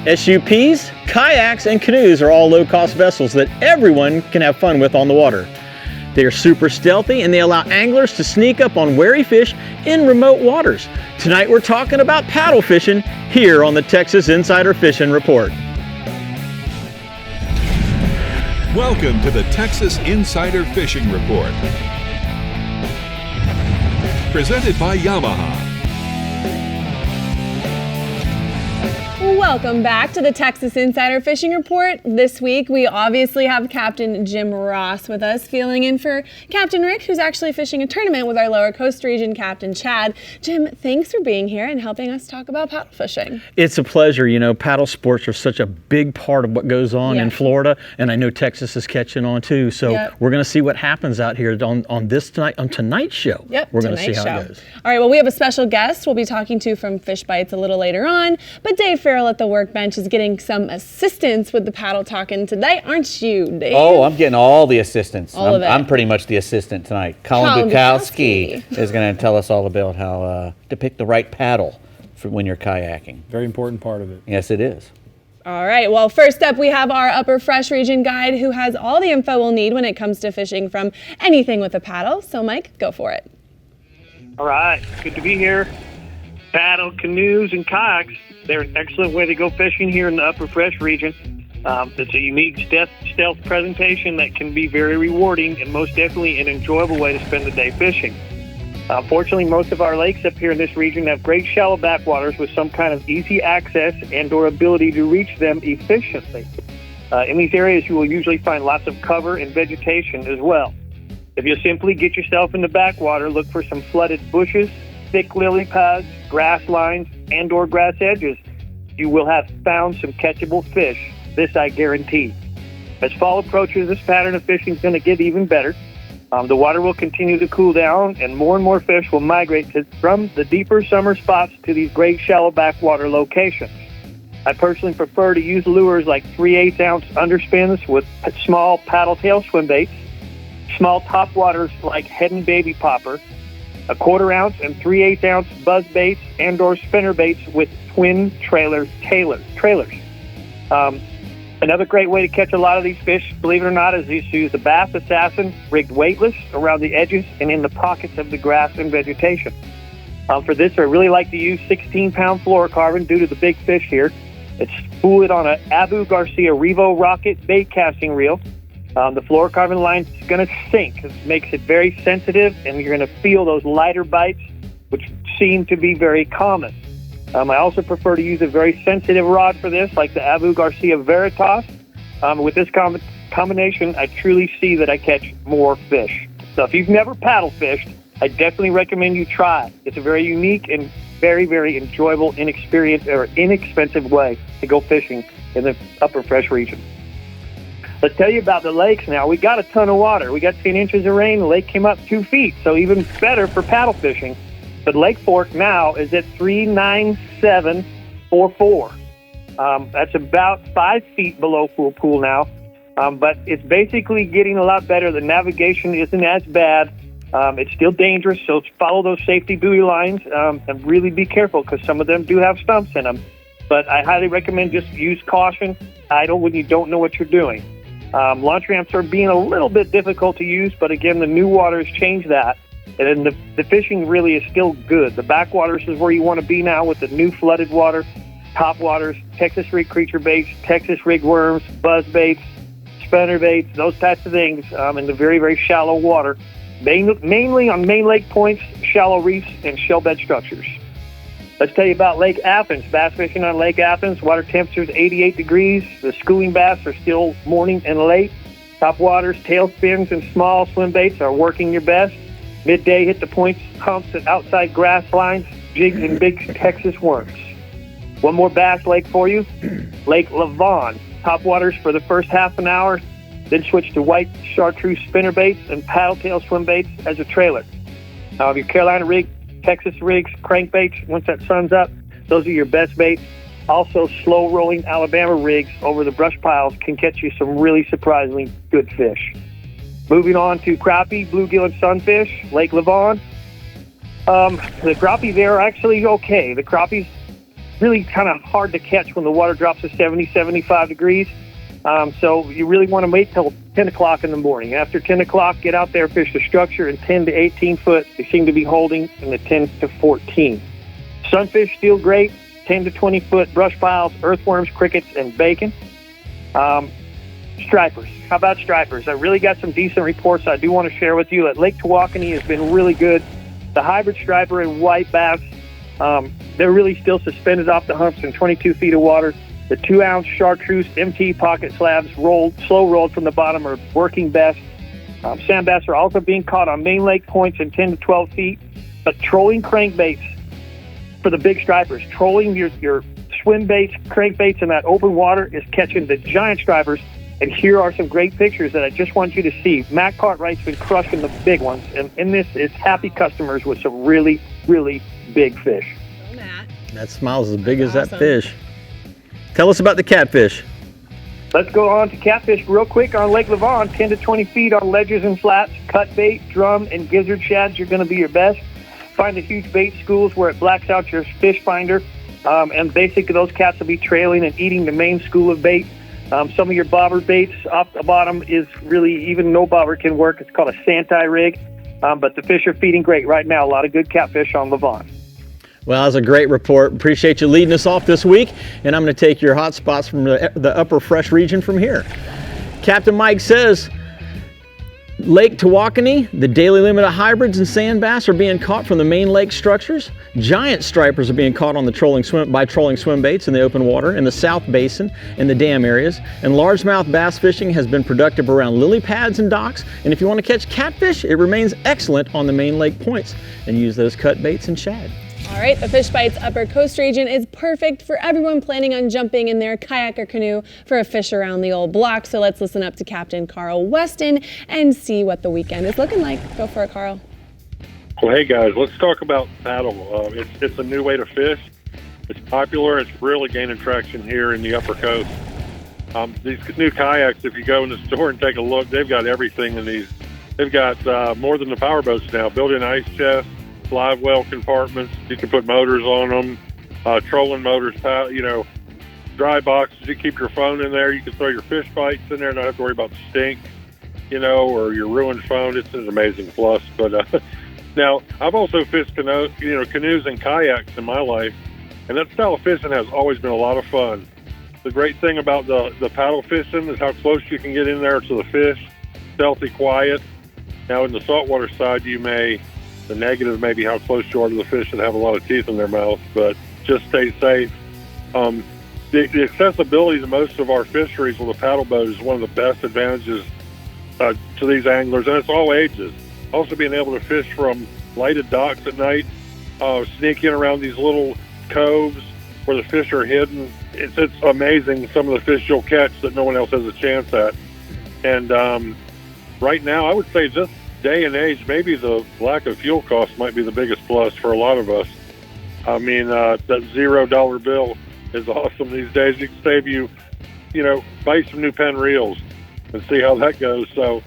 SUPs, kayaks, and canoes are all low-cost vessels that everyone can have fun with on the water. They are super stealthy and they allow anglers to sneak up on wary fish in remote waters. Tonight we're talking about paddle fishing here on the Texas Insider Fishing Report. Welcome to the Texas Insider Fishing Report. Presented by Yamaha. Welcome back to the Texas Insider Fishing Report. This week we obviously have Captain Jim Ross with us, filling in for Captain Rick, who's actually fishing a tournament with our Lower Coast Region Captain Chad. Jim, thanks for being here and helping us talk about paddle fishing. It's a pleasure. You know, paddle sports are such a big part of what goes on in Florida, and I know Texas is catching on too. So we're going to see what happens out here on tonight's show. Yep, we're going to see how it goes. All right, well, we have a special guest we'll be talking to from Fish Bites a little later on, but Dave Farrell at the workbench is getting some assistance with the paddle talking today, aren't you, Dave? Oh, I'm getting all the assistance. All of it. I'm pretty much the assistant tonight. Colin Bukowski is going to tell us all about how to pick the right paddle for when you're kayaking. Very important part of it. Yes, it is. All right, well, first up we have our Upper Fresh Region guide who has all the info we'll need when it comes to fishing from anything with a paddle. So, Mike, go for it. All right, good to be here. Paddle, canoes, and kayaks, they're an excellent way to go fishing here in the Upper Fresh region. It's a unique stealth presentation that can be very rewarding and most definitely an enjoyable way to spend the day fishing. Fortunately, most of our lakes up here in this region have great shallow backwaters with some kind of easy access and or ability to reach them efficiently. In these areas, you will usually find lots of cover and vegetation as well. If you simply get yourself in the backwater, look for some flooded bushes, thick lily pads, grass lines, and or grass edges, you will have found some catchable fish. This I guarantee. As fall approaches, this pattern of fishing is going to get even better. The water will continue to cool down, and more fish will migrate from the deeper summer spots to these great shallow backwater locations. I personally prefer to use lures like 3/8 ounce underspins with small paddle tail swim baits, small topwaters like head and baby popper, a 1/4 ounce and 3/8 ounce buzz baits and or spinner baits with twin trailers. Another great way to catch a lot of these fish, believe it or not, is to use the Bass Assassin rigged weightless around the edges and in the pockets of the grass and vegetation. For this, I really like to use 16-pound fluorocarbon due to the big fish here. It's spooled on an Abu Garcia Revo Rocket bait casting reel. The fluorocarbon line is going to sink. It makes it very sensitive, and you're going to feel those lighter bites, which seem to be very common. I also prefer to use a very sensitive rod for this, like the Abu Garcia Veritas. With this combination, I truly see that I catch more fish. So if you've never paddle fished, I definitely recommend you try. It's a very unique and very enjoyable, inexpensive way to go fishing in the Upper Fresh region. Let's tell you about the lakes now. We got a ton of water. We got 10 inches of rain. The lake came up 2 feet, so even better for paddle fishing. But Lake Fork now is at 39744. That's about 5 feet below full pool now. But it's basically getting a lot better. The navigation isn't as bad. It's still dangerous, so follow those safety buoy lines and really be careful because some of them do have stumps in them. But I highly recommend just use caution, idle when you don't know what you're doing. Launch ramps are being a little bit difficult to use, but again, the new water has changed that. And the fishing really is still good. The backwaters is where you want to be now with the new flooded water, top waters, Texas rig creature baits, Texas rig worms, buzz baits, spinner baits, those types of things in the very shallow water, mainly on main lake points, shallow reefs, and shellbed structures. Let's tell you about Lake Athens. Bass fishing on Lake Athens, water temperature is 88 degrees. The schooling bass are still morning and late. Top waters, tail spins, and small swim baits are working your best. Midday, hit the points, humps, and outside grass lines, jigs, and big Texas worms. One more bass lake for you, Lake Lavon. Top waters for the first half an hour, then switch to white chartreuse spinner baits and paddle tail swim baits as a trailer. Your Carolina rig, Texas rigs, crankbaits, once that sun's up, those are your best baits. Also, slow-rolling Alabama rigs over the brush piles can catch you some really surprisingly good fish. Moving on to crappie, bluegill, and sunfish, Lake Lavon. The crappie there are actually okay. The crappies really kind of hard to catch when the water drops to 70, 75 degrees. So you really want to wait till 10 o'clock in the morning. After 10 o'clock, get out there, fish the structure in 10 to 18 foot. They seem to be holding in the 10 to 14. Sunfish still great, 10 to 20 foot brush piles, earthworms, crickets, and bacon. Stripers. How about stripers? I really got some decent reports I do want to share with you. At Lake Tawakoni has been really good. The hybrid striper and white bass, they're really still suspended off the humps in 22 feet of water. The 2-ounce chartreuse MT pocket slabs slow rolled from the bottom are working best. Sand bass are also being caught on main lake points in 10 to 12 feet. But trolling crankbaits for the big stripers, trolling your swim baits, crankbaits in that open water is catching the giant stripers. And here are some great pictures that I just want you to see. Matt Cartwright's been crushing the big ones, and in this is happy customers with some really, really big fish. Oh, Matt. That smile's as big as that Awesome. fish. Tell us about the catfish. Let's go on to catfish real quick on Lake Lavon. 10 to 20 feet on ledges and flats. Cut bait, drum, and gizzard shads are going to be your best. Find the huge bait schools where it blacks out your fish finder. And basically those cats will be trailing and eating the main school of bait. Some of your bobber baits off the bottom is really, even no bobber can work. It's called a Santai rig. But the fish are feeding great right now. A lot of good catfish on Lavon. Well, that was a great report. Appreciate you leading us off this week. And I'm going to take your hot spots from the upper fresh region from here. Captain Mike says, Lake Tawakoni, the daily limit of hybrids and sand bass are being caught from the main lake structures. Giant stripers are being caught on the trolling swim baits in the open water in the South Basin and the dam areas. And largemouth bass fishing has been productive around lily pads and docks. And if you want to catch catfish, it remains excellent on the main lake points. And use those cut baits and shad. All right, the Fish Bites Upper Coast region is perfect for everyone planning on jumping in their kayak or canoe for a fish around the old block. So let's listen up to Captain Carl Weston and see what the weekend is looking like. Go for it, Carl. Well, hey guys, let's talk about paddle. It's a new way to fish. It's popular. It's really gaining traction here in the Upper Coast. These new kayaks, if you go in the store and take a look, they've got everything in these. They've got more than the power boats now. Built-in ice chest, live well compartments. You can put motors on them, trolling motors, dry boxes. You keep your phone in there. You can throw your fish bites in there. Not have to worry about the stink, or your ruined phone. It's an amazing plus. But now I've also fished canoes and kayaks in my life, and that style of fishing has always been a lot of fun. The great thing about the paddle fishing is how close you can get in there to the fish, stealthy, quiet. Now in the saltwater side, the negative may be how close you are to the fish that have a lot of teeth in their mouth, but just stay safe. The accessibility to most of our fisheries with a paddle boat is one of the best advantages to these anglers, and it's all ages. Also being able to fish from lighted docks at night, sneak in around these little coves where the fish are hidden. It's amazing some of the fish you'll catch that no one else has a chance at. And right now, I would say this day and age, maybe the lack of fuel costs might be the biggest plus for a lot of us. I mean, that $0 bill is awesome these days. It can save you, buy some new Penn reels and see how that goes. So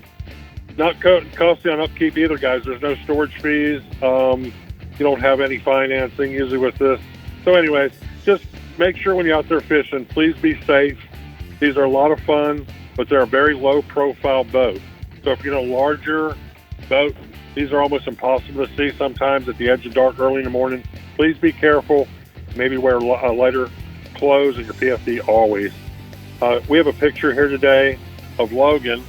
not costly on upkeep either, guys. There's no storage fees. You don't have any financing usually with this. So anyways, just make sure when you're out there fishing, please be safe. These are a lot of fun, but they're a very low profile boat. So if you're in a larger boat, these are almost impossible to see sometimes at the edge of dark early in the morning. Please be careful. Maybe wear lighter clothes and your PFD always. We have a picture here today of Logan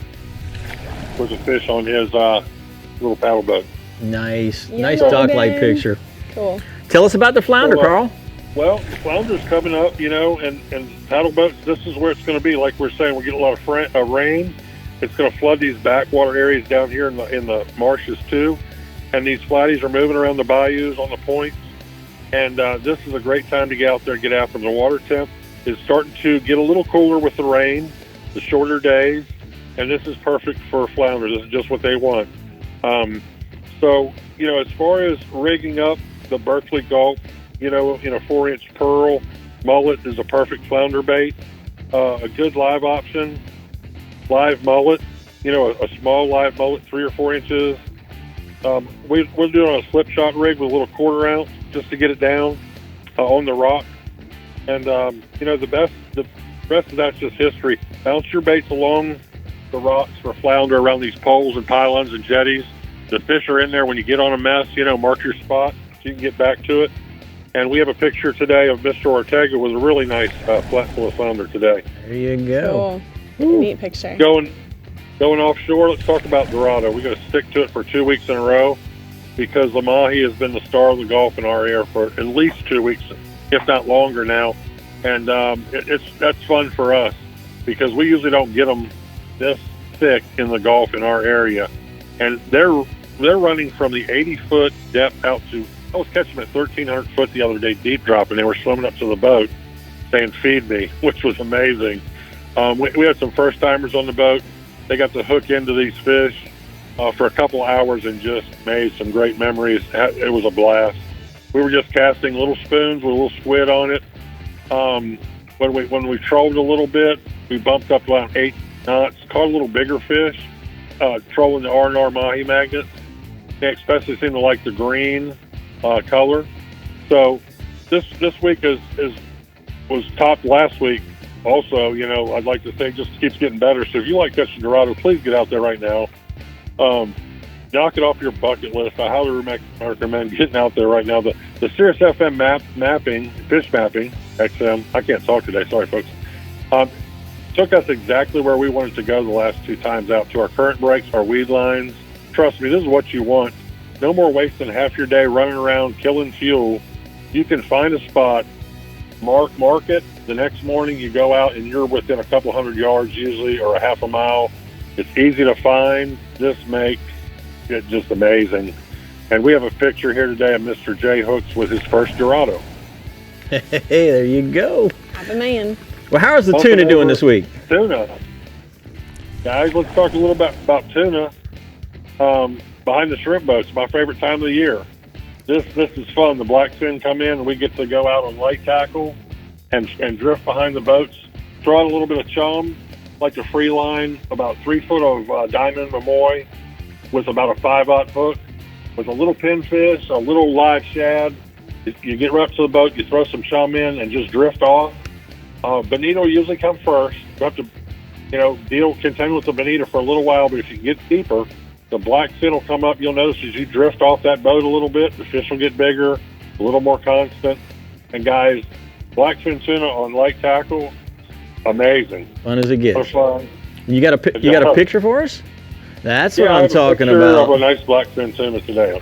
with a fish on his little paddle boat. Nice. Yeah, Nice Logan. dock light picture. Cool. Tell us about the flounder, Carl. Well, the flounder's coming up, and paddle boats, this is where it's going to be. Like we're saying, we're getting a lot of rain. It's going to flood these backwater areas down here in the marshes too. And these flatties are moving around the bayous on the points. And this is a great time to get out there and get after them. The water temp is starting to get a little cooler with the rain, the shorter days, and this is perfect for flounder. This is just what they want. So, as far as rigging up the Berkeley Gulp, in a 4-inch pearl, mullet is a perfect flounder bait. A good live option, live mullet, a small live mullet, 3 or 4 inches. We're doing a slip shot rig with a little 1/4 ounce just to get it down on the rock. And the rest of that's just history. Bounce your baits along the rocks for flounder around these poles and pylons and jetties. The fish are in there. When you get on a mess, mark your spot so you can get back to it. And we have a picture today of Mr. Ortega with a really nice flatful of flounder today. There you go. Cool. Neat picture. Going offshore, let's talk about Dorado. We're going to stick to it for 2 weeks in a row because the mahi has been the star of the Gulf in our area for at least 2 weeks, if not longer now. And that's fun for us because we usually don't get them this thick in the Gulf in our area. And they're running from the 80-foot depth out to, I was catching them at 1,300 foot the other day, deep drop, and they were swimming up to the boat saying, "Feed me," which was amazing. We had some first-timers on the boat. They got to hook into these fish for a couple hours and just made some great memories. It was a blast. We were just casting little spoons with a little squid on it. When we trolled a little bit, we bumped up around 8 knots, caught a little bigger fish, trolling the R&R mahi magnets. They especially seem to like the green color. So this week was topped last week. Also, I'd like to say it just keeps getting better. So if you like catching Dorado, please get out there right now. Knock it off your bucket list. I highly recommend getting out there right now. The Sirius FM fish mapping, XM, I can't talk today, sorry folks, took us exactly where we wanted to go the last 2 times out, to our current breaks, our weed lines. Trust me, this is what you want. No more wasting half your day running around killing fuel. You can find a spot, mark it. The next morning you go out and you're within a couple hundred yards usually, or a half a mile. It's easy to find. This makes it just amazing. And we have a picture here today of Mr. J. Hooks with his first Dorado. Hey, there you go. Have a man. Well, how is the tuna doing this week? Tuna. Guys, let's talk a little bit about tuna. Behind the shrimp boats, my favorite time of the year. This is fun. The blackfin come in and we get to go out on light tackle and drift behind the boats. Throw out a little bit of chum, like a free line, about 3 foot of diamond mamoy with about a 5/0 hook, with a little pinfish, a little live shad. You get right up to the boat, you throw some chum in and just drift off. Bonito usually come first. You have to, contend with the bonito for a little while, but if you get deeper, the blackfin will come up. You'll notice as you drift off that boat a little bit, the fish will get bigger, a little more constant. And guys, blackfin tuna on light tackle, amazing. Fun as it gets. Fun. You got a picture for us? That's what I'm talking about. I have a nice blackfin tuna today.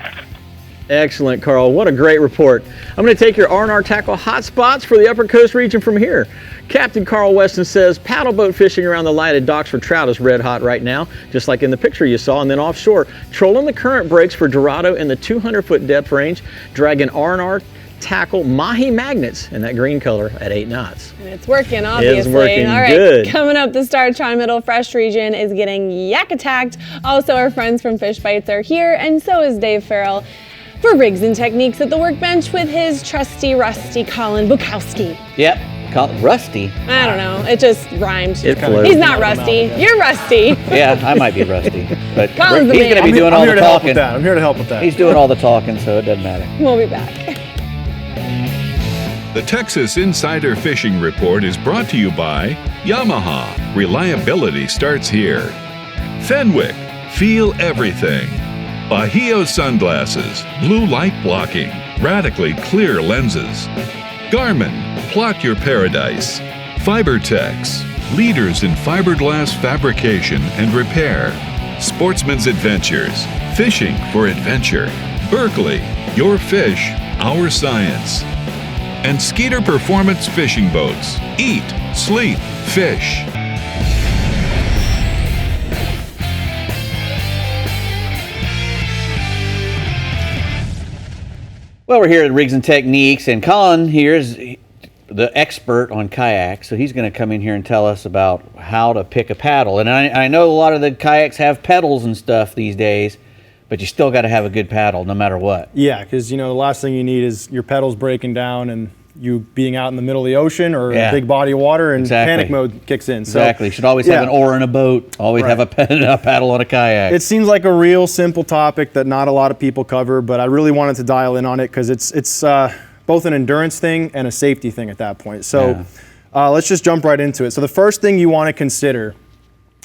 Excellent, Carl. What a great report. I'm going to take your R&R tackle hot spots for the Upper Coast region from here. Captain Carl Weston says paddle boat fishing around the lighted docks for trout is red hot right now, just like in the picture you saw. And then offshore, trolling the current breaks for Dorado in the 200-foot depth range, dragging R&R tackle mahi magnets in that green color at 8 knots. And it's working, obviously. It's working All right, good. Coming up, the Star Tri-Middle Fresh region is getting yak attacked. Also, our friends from Fish Bites are here, and so is Dave Farrell for rigs and techniques at the workbench with his trusty, rusty Colin Bukowski. Yep. Rusty? I don't know. It just rhymed. It flows. He's not rusty. You're rusty. Yeah, I might be rusty. But Colin's the he's man. going to be doing all the talking. I'm here to help with that. He's doing all the talking, so it doesn't matter. We'll be back. The Texas Insider Fishing Report is brought to you by Yamaha. Reliability starts here. Fenwick. Feel everything. Bajio Sunglasses. Blue light blocking. Radically clear lenses. Garmin. Plot your paradise. Fibertex. Leaders in fiberglass fabrication and repair. Sportsman's Adventures. Fishing for adventure. Berkeley. Your fish, our science. And SKEETER Performance Fishing Boats. Eat, sleep, fish. Well, we're here at Rigs and Techniques, and Colin here is the expert on kayaks, so he's going to come in here and tell us about how to pick a paddle. And I know a lot of the kayaks have pedals and stuff these days, but you still got to have a good paddle no matter what. Yeah, because the last thing you need is your pedals breaking down and you being out in the middle of the ocean or a big body of water and panic mode kicks in. So, exactly. You should always have an oar in a boat, always have a paddle on a kayak. It seems like a real simple topic that not a lot of people cover, but I really wanted to dial in on it because it's both an endurance thing and a safety thing at that point. So let's just jump right into it. So the first thing you want to consider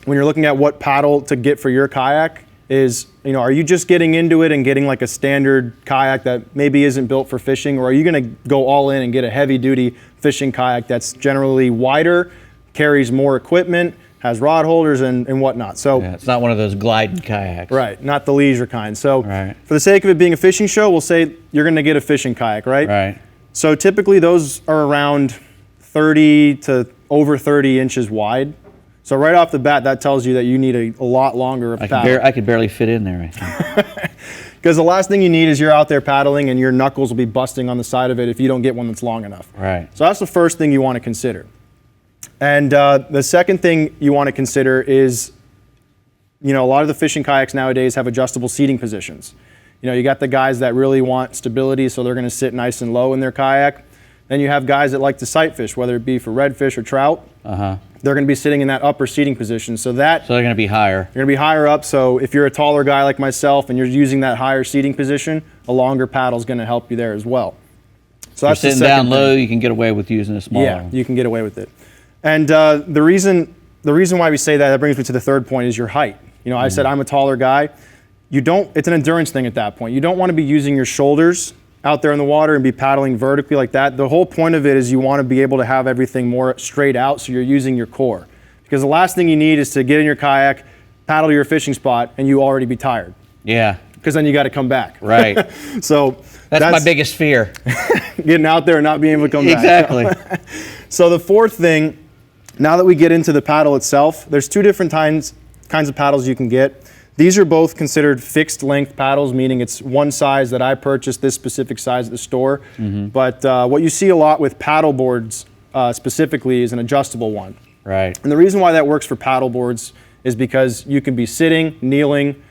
when you're looking at what paddle to get for your kayak is, are you just getting into it and getting like a standard kayak that maybe isn't built for fishing, or are you going to go all in and get a heavy duty fishing kayak that's generally wider, carries more equipment, has rod holders and whatnot? So it's not one of those gliding kayaks. Right, not the leisure kind. So for the sake of it being a fishing show, we'll say you're going to get a fishing kayak, right? Right. So typically those are around 30 to over 30 inches wide. So right off the bat, that tells you that you need a lot longer of paddle. I could barely fit in there, I think. Because the last thing you need is you're out there paddling and your knuckles will be busting on the side of it if you don't get one that's long enough. Right. So that's the first thing you want to consider. And the second thing you want to consider is, a lot of the fishing kayaks nowadays have adjustable seating positions. You got the guys that really want stability, so they're going to sit nice and low in their kayak. Then you have guys that like to sight fish, whether it be for redfish or trout. They're going to be sitting in that upper seating position. So they're going to be higher. They're going to be higher up. So if you're a taller guy like myself and you're using that higher seating position, a longer paddle is going to help you there as well. So that's sitting down low, you can get away with using a smaller one. Yeah, you can get away with it. And the reason why we say that brings me to the third point is your height. I said I'm a taller guy. It's an endurance thing at that point. You don't want to be using your shoulders out there in the water and be paddling vertically like that. The whole point of it is you want to be able to have everything more straight out, so you're using your core. Because the last thing you need is to get in your kayak, paddle to your fishing spot, and you already be tired. Yeah. Because then you got to come back. Right. So that's my biggest fear. Getting out there and not being able to come back. Exactly. So the fourth thing, now that we get into the paddle itself, there's two different kinds of paddles you can get. These are both considered fixed length paddles, meaning it's one size that I purchased, this specific size at the store. But what you see a lot with paddle boards specifically is an adjustable one. Right. And the reason why that works for paddle boards is because you can be sitting, kneeling,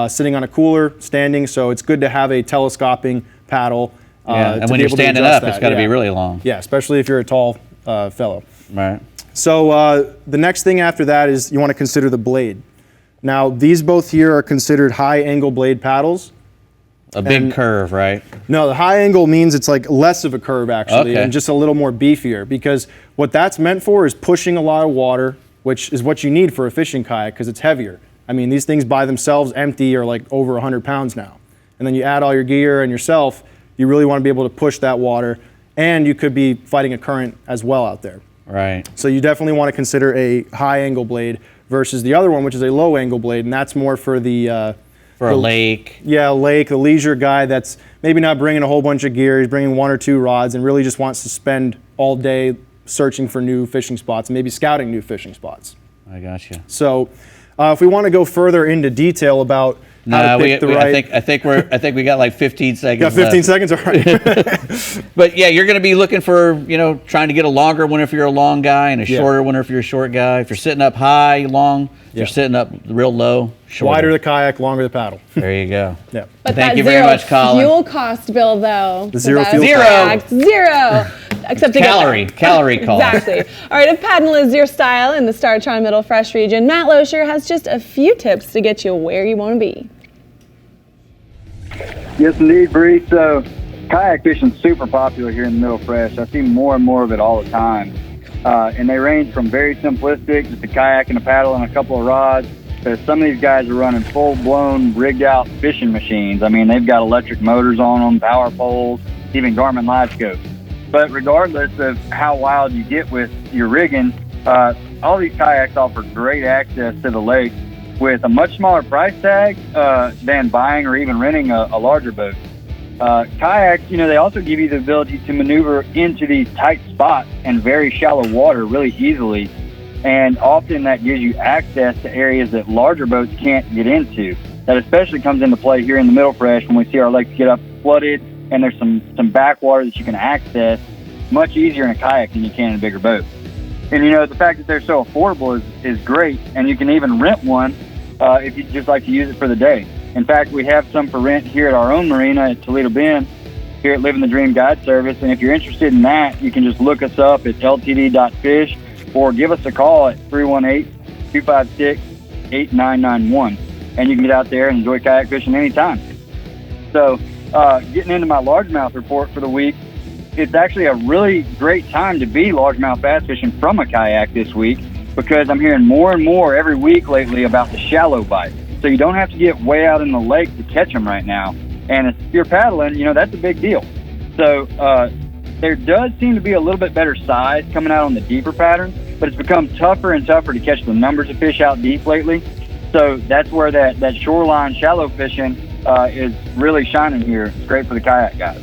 sitting on a cooler, standing. So it's good to have a telescoping paddle. And when you're standing up, it's got to be really long. Yeah, especially if you're a tall fellow. Right. So the next thing after that is you want to consider the blade. Now, these both here are considered high-angle blade paddles. A big curve, right? No, the high angle means it's like less of a curve, actually, and just a little more beefier, because what that's meant for is pushing a lot of water, which is what you need for a fishing kayak because it's heavier. I mean, these things by themselves empty are like over 100 pounds now. And then you add all your gear and yourself, you really want to be able to push that water, and you could be fighting a current as well out there. Right. So you definitely want to consider a high-angle blade versus the other one, which is a low-angle blade, and that's more for the for a lake. Yeah, a lake, a leisure guy that's maybe not bringing a whole bunch of gear. He's bringing one or two rods and really just wants to spend all day searching for new fishing spots and maybe scouting new fishing spots. I gotcha. So if we want to go further into detail about how to pick the right... I think we got like 15 seconds. Got 15 seconds? All right. But yeah, you're going to be looking for, trying to get a longer one if you're a long guy and a shorter one if you're a short guy. If you're sitting up high, long. If you're sitting up real low, shorter. Wider the kayak, longer the paddle. There you go. Yeah. But thank you very much, Colin. Fuel cost bill, though. Zero fuel cost. Zero. Except calorie cost. Exactly. All right, if paddle is your style in the Star-Charm Middle Fresh region, Matt Loescher has just a few tips to get you where you want to be. Yes, indeed, Brie. So, kayak fishing is super popular here in the Middle Fresh. I see more and more of it all the time. And they range from very simplistic, just a kayak and a paddle and a couple of rods, to some of these guys are running full-blown, rigged-out fishing machines. I mean, they've got electric motors on them, power poles, even Garmin live scopes. But regardless of how wild you get with your rigging, all these kayaks offer great access to the lake with a much smaller price tag than buying or even renting a larger boat. Kayaks, they also give you the ability to maneuver into these tight spots and very shallow water really easily. And often that gives you access to areas that larger boats can't get into. That especially comes into play here in the Middle Fresh when we see our lakes get up flooded and there's some backwater that you can access much easier in a kayak than you can in a bigger boat. And the fact that they're so affordable is great, and you can even rent one if you just like to use it for the day. In fact, we have some for rent here at our own marina at Toledo Bend, here at Living the Dream Guide Service. And if you're interested in that, you can just look us up at ltd.fish or give us a call at 318-256-8991. And you can get out there and enjoy kayak fishing anytime. So getting into my largemouth report for the week, it's actually a really great time to be largemouth bass fishing from a kayak this week, because I'm hearing more and more every week lately about the shallow bite. So you don't have to get way out in the lake to catch them right now. And if you're paddling, that's a big deal. So there does seem to be a little bit better size coming out on the deeper patterns, but it's become tougher and tougher to catch the numbers of fish out deep lately. So that's where that shoreline shallow fishing is really shining here. It's great for the kayak guys.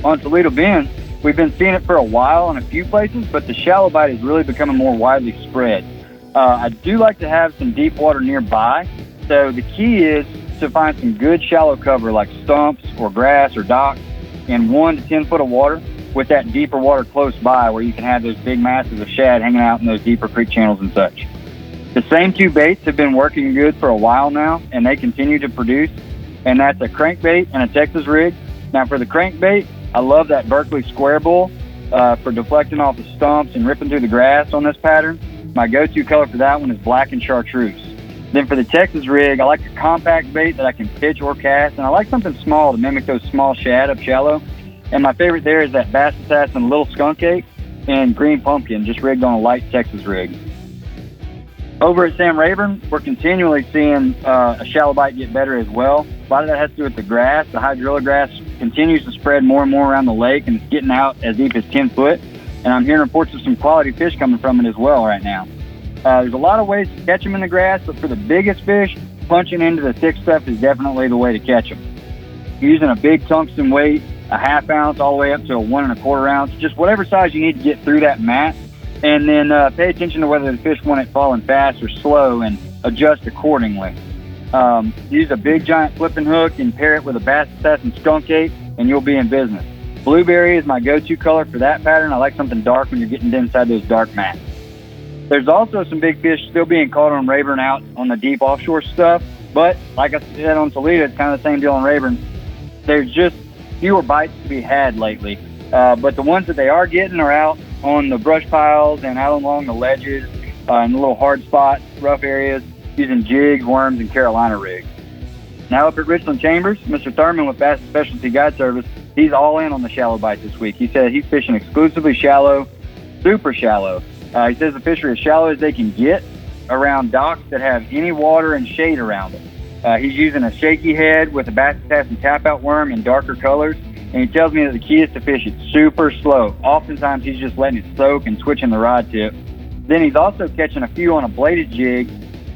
On Toledo Bend, we've been seeing it for a while in a few places, but the shallow bite is really becoming more widely spread. I do like to have some deep water nearby, so the key is to find some good shallow cover like stumps or grass or docks in 1 to 10 foot of water, with that deeper water close by where you can have those big masses of shad hanging out in those deeper creek channels and such. The same 2 baits have been working good for a while now, and they continue to produce, and that's a crankbait and a Texas rig. Now for the crankbait, I love that Berkeley square bull for deflecting off the stumps and ripping through the grass on this pattern. My go-to color for that one is black and chartreuse. Then for the Texas rig, I like a compact bait that I can pitch or cast, and I like something small to mimic those small shad up shallow. And my favorite there is that Bass Assassin Little Skunk Cake and Green Pumpkin, just rigged on a light Texas rig. Over at Sam Rayburn, we're continually seeing a shallow bite get better as well. A lot of that has to do with the grass. The hydrilla grass continues to spread more and more around the lake, and it's getting out as deep as 10 foot. And I'm hearing reports of some quality fish coming from it as well right now. There's a lot of ways to catch them in the grass, but for the biggest fish, punching into the thick stuff is definitely the way to catch them. Using a big tungsten weight, a ½ ounce all the way up to a 1 1/4 ounce, just whatever size you need to get through that mat. And then pay attention to whether the fish want it falling fast or slow and adjust accordingly. Use a big giant flipping hook and pair it with a Bass Assassin Skunk Cake, and you'll be in business. Blueberry is my go-to color for that pattern. I like something dark when you're getting inside those dark mats. There's also some big fish still being caught on Rayburn out on the deep offshore stuff, but like I said on Toledo, it's kind of the same deal on Rayburn. There's just fewer bites to be had lately, but the ones that they are getting are out on the brush piles and out along the ledges and the little hard spots, rough areas, using jigs, worms, and Carolina rigs. Now up at Richland Chambers, Mr. Thurman with Bass Specialty Guide Service, he's all in on the shallow bite this week. He said he's fishing exclusively shallow, super shallow. He says the fishery is shallow as they can get around docks that have any water and shade around them. He's using a shaky head with a Bass Assassin tap-out worm in darker colors, and he tells me that the key is to fish it super slow. Oftentimes he's just letting it soak and switching the rod tip. Then he's also catching a few on a bladed jig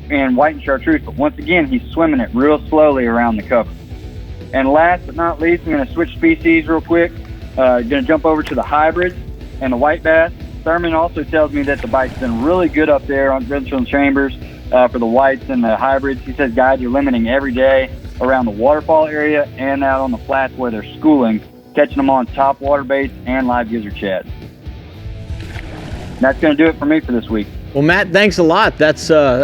and white and chartreuse, but once again he's swimming it real slowly around the cover. And last but not least, I'm going to switch species real quick. Going to jump over to the hybrids and the white bass. Thurman also tells me that the bite's been really good up there on Richland Chambers for the whites and the hybrids. He says, guys, you're limiting every day around the waterfall area and out on the flats where they're schooling, catching them on top water baits and live gizzard shad. That's going to do it for me for this week. Well, Matt, thanks a lot. That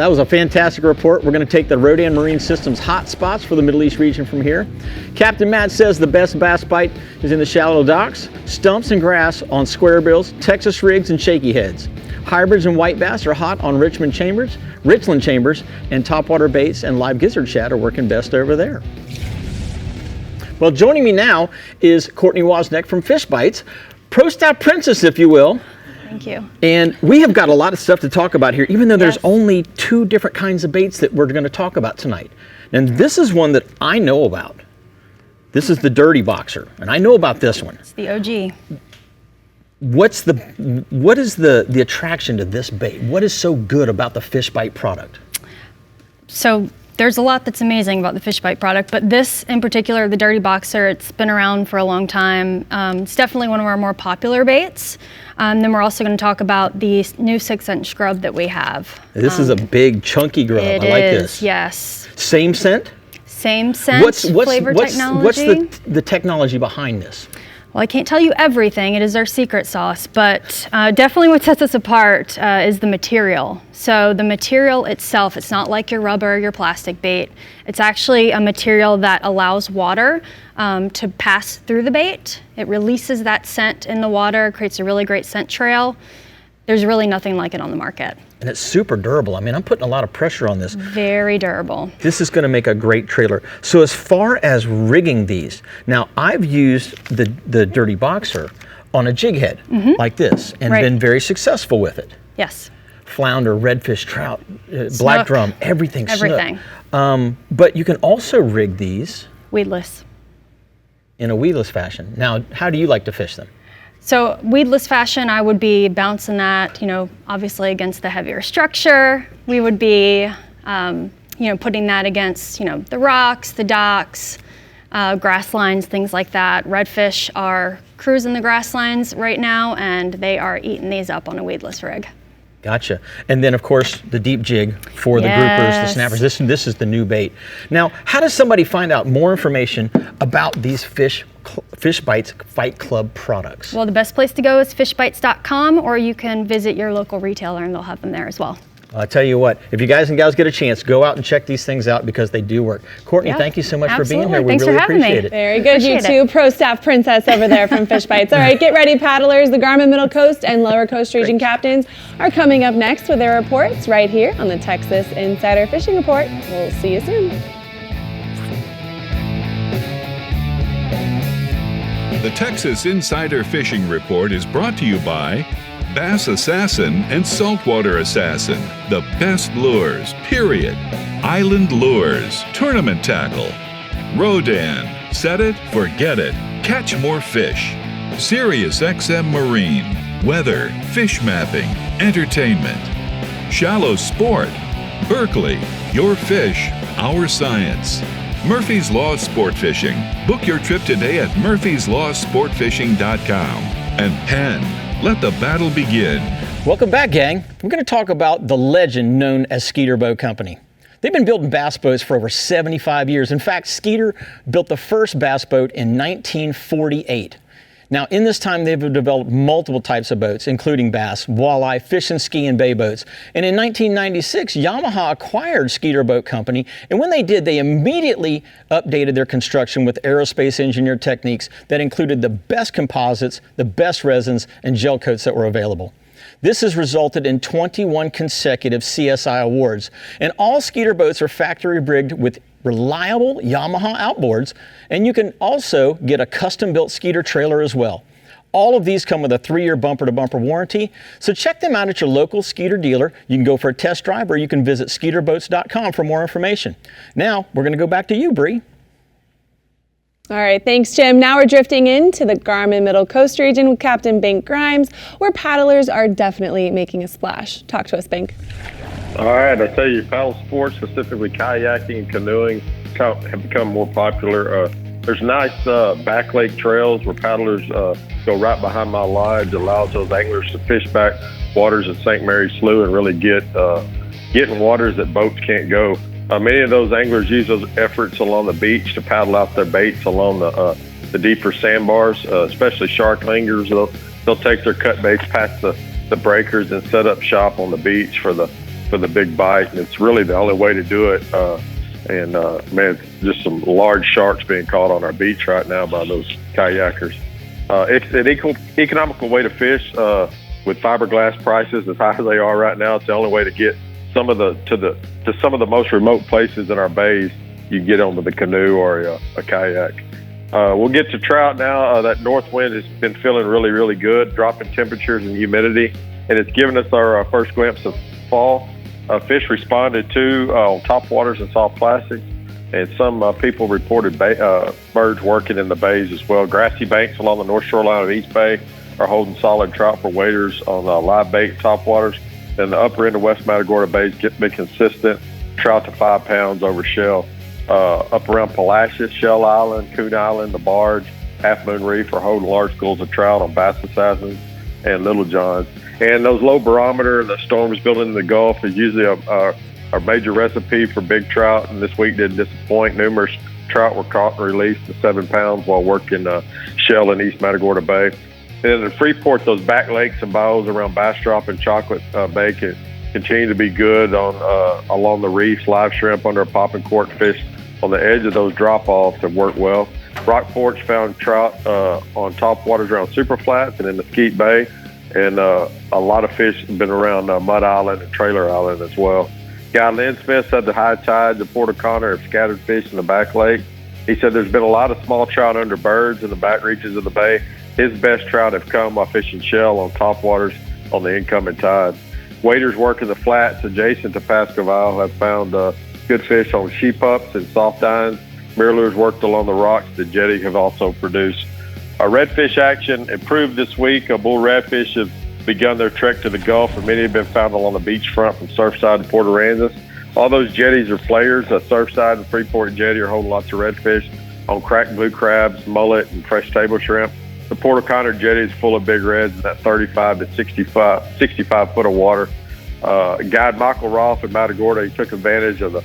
was a fantastic report. We're going to take the Rodan Marine Systems hot spots for the Middle East region from here. Captain Matt says the best bass bite is in the shallow docks, stumps and grass on square bills, Texas rigs and shaky heads. Hybrids and white bass are hot on Richland Chambers, and topwater baits and live gizzard shad are working best over there. Well, joining me now is Courtney Wozniak from Fish Bites, Pro Staff Princess, if you will. Thank you. And we have got a lot of stuff to talk about here, even though there's only 2 different kinds of baits that we're going to talk about tonight. And this is one that I know about. This is the Dirty Boxer, and I know about this one. It's the OG. What is the attraction to this bait? What is so good about the Fish Bite product? So there's a lot that's amazing about the Fish Bite product, but this in particular, the Dirty Boxer, it's been around for a long time. It's definitely one of our more popular baits. Then we're also going to talk about the new 6-inch scrub that we have. This is a big, chunky grub. I like this. Yes. Same scent? Same scent, flavor technology. What's the technology behind this? Well, I can't tell you everything. It is our secret sauce, but definitely what sets us apart is the material. So the material itself, it's not like your rubber, your plastic bait. It's actually a material that allows water to pass through the bait. It releases that scent in the water, creates a really great scent trail. There's really nothing like it on the market. And it's super durable. I mean, I'm putting a lot of pressure on this. Very durable. This is going to make a great trailer. So as far as rigging these, now I've used the Dirty Boxer on a jig head like this and Right. been very successful with it. Yes. Flounder, redfish, trout, black drum, everything. Everything. Snook. But you can also rig these Weedless. in a weedless fashion. Now, how do you like to fish them? So weedless fashion, I would be bouncing that, obviously against the heavier structure. We would be, putting that against, the rocks, the docks, grass lines, things like that. Redfish are cruising the grass lines right now, and they are eating these up on a weedless rig. Gotcha. And then, of course, the deep jig for the groupers, the snappers. This is the new bait. Now, how does somebody find out more information about these Fish Bites Fight Club products? Well, the best place to go is fishbites.com, or you can visit your local retailer and they'll have them there as well. I tell you what, if you guys and gals get a chance, go out and check these things out because they do work. Courtney, thank you so much for being here. Thanks we really for having appreciate me. it. Very good, you two. Pro staff princess over there from Fish Bites. All right, get ready, paddlers. The Garmin Middle Coast and Lower Coast Region captains are coming up next with their reports right here on the Texas Insider Fishing Report. We'll see you soon. The Texas Insider Fishing Report is brought to you by Bass Assassin and Saltwater Assassin, the best lures, period. Island Lures, Tournament Tackle. Rodan, set it, forget it, catch more fish. Sirius XM Marine, weather, fish mapping, entertainment. Shallow Sport, Berkeley, your fish, our science. Murphy's Law Sport Fishing. Book your trip today at murphyslawsportfishing.com. And Penn, let the battle begin. Welcome back, gang. We're going to talk about the legend known as SKEETER Boat Company. They've been building bass boats for over 75 years. In fact, SKEETER built the first bass boat in 1948. Now, in this time, they've developed multiple types of boats, including bass, walleye, fish and ski, and bay boats. And in 1996, Yamaha acquired SKEETER Boat Company, and when they did, they immediately updated their construction with aerospace engineered techniques that included the best composites, the best resins, and gel coats that were available. This has resulted in 21 consecutive CSI awards, and all SKEETER boats are factory rigged with reliable Yamaha outboards, and you can also get a custom-built SKEETER trailer as well. All of these come with a 3-year bumper-to-bumper warranty, so check them out at your local SKEETER dealer. You can go for a test drive, or you can visit SKEETERboats.com for more information. Now, we're going to go back to you, Brie. All right, thanks, Jim. Now we're drifting into the Garmin Middle Coast region with Captain Bink Grimes, where paddlers are definitely making a splash. Talk to us, Bink. All right, I tell you, paddle sports, specifically kayaking and canoeing, have become more popular. There's nice back lake trails where paddlers go right behind my lodge. It allows those anglers to fish back waters at St. Mary's Slough and really get in waters that boats can't go. Many of those anglers use those efforts along the beach to paddle out their baits along the deeper sandbars, especially shark lingers. They'll take their cut baits past the breakers and set up shop on the beach for the big bite, and it's really the only way to do it. Man, just some large sharks being caught on our beach right now by those kayakers. It's an economical way to fish with fiberglass prices as high as they are right now. It's the only way to get some of the most remote places in our bays. You get on with a canoe or a kayak. We'll get to trout now. That north wind has been feeling really, really good, dropping temperatures and humidity, and it's given us our first glimpse of fall. Fish responded to on top waters and soft plastics, and some people reported birds working in the bays as well. Grassy banks along the north shoreline of East Bay are holding solid trout for waders on live bait top waters. And the upper end of West Matagorda Bays been consistent, trout to 5 pounds over shell. Up around Palacios, Shell Island, Coon Island, the Barge, Half Moon Reef are holding large schools of trout on Bass Assassins and Little Johns. And those low barometer and the storms building in the Gulf is usually our major recipe for big trout. And this week didn't disappoint. Numerous trout were caught and released to 7 pounds while working shell in East Matagorda Bay. And in Freeport, those back lakes and bayous around Bastrop and Chocolate Bay can continue to be good along the reefs. Live shrimp under a popping cork fish on the edge of those drop-offs have worked well. Rock Forks found trout on top waters around Super Flats and in Mesquite Bay. And a lot of fish have been around Mud Island and Trailer Island as well. Guy Lynn Smith said the high tides of Port O'Connor have scattered fish in the back lake. He said there's been a lot of small trout under birds in the back reaches of the bay. His best trout have come while fishing shell on top waters on the incoming tide. Waders working the flats adjacent to Pasquaville have found good fish on sheep ups and soft dines. Mirrors worked along the rocks the jetty have also produced. Redfish action improved this week. Bull redfish have begun their trek to the Gulf, and many have been found along the beachfront from Surfside to Port Aransas. All those jetties are players. Surfside and Freeport Jetty are holding lots of redfish on cracked blue crabs, mullet, and fresh table shrimp. The Port O'Connor Jetty is full of big reds in that 35 to 65 foot of water. Guide Michael Rolfe in Matagorda, he took advantage of the